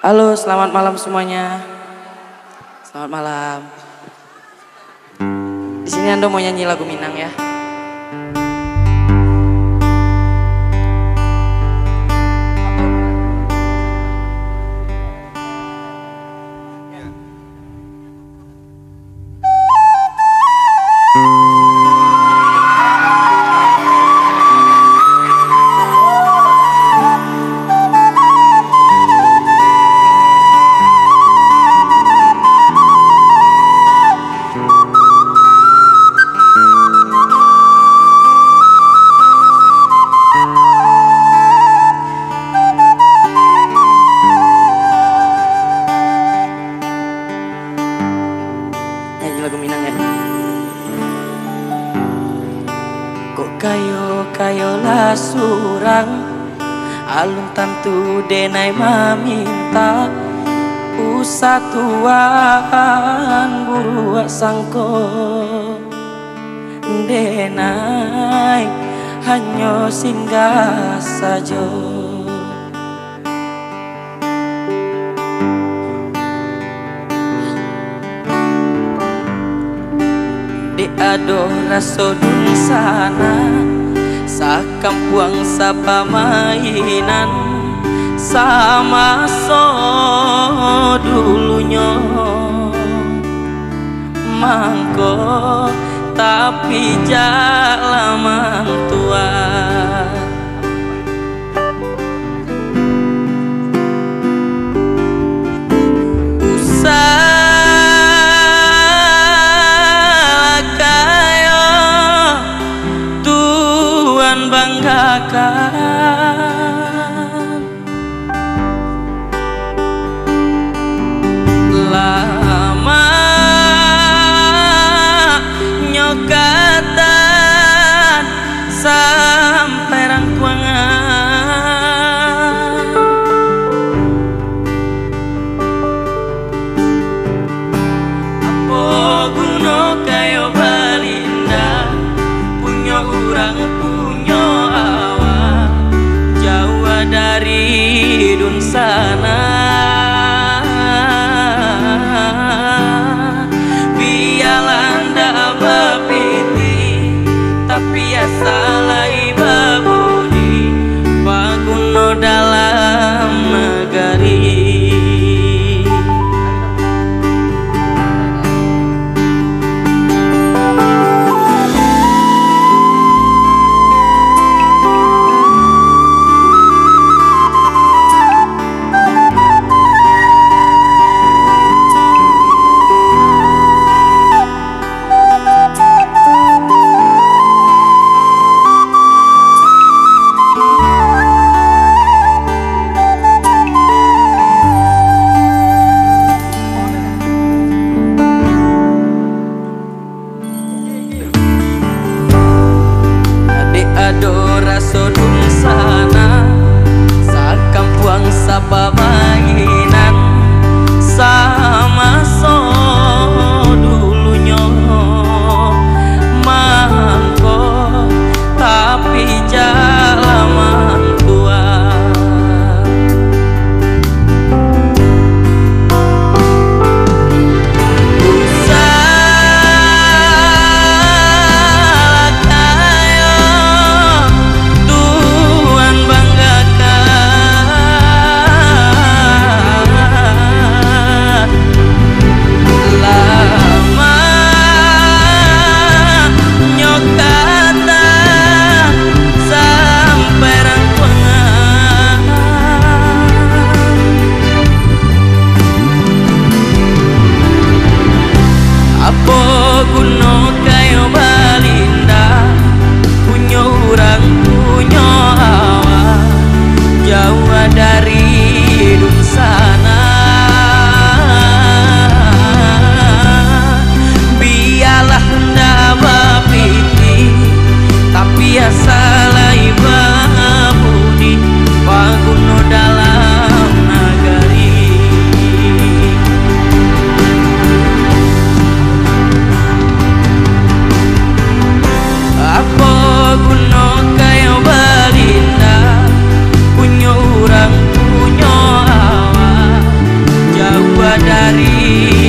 Halo, selamat malam semuanya. Selamat malam. Di sini Ando mau nyanyi lagu Minang ya. Lagu Minang ya. Kok kayo lah surang alun tantu denai maminta usatuan buru sangko denai hanya singgah saja. Ado raso dun sana sakampuang sapa mainan sama so dulunya mangko tapi jalaman tua. Banggakan lama nyokatan sampai rangkuangan apa guna kayo balinda punya urang dari dun sana bialanda bapiti tapi asalai babudi paguno dalam negeri. Ado raso dun sana sakampuang sapa mainan sama so dulunya mangko tapi jalaman tua. Punya orang punya awak dari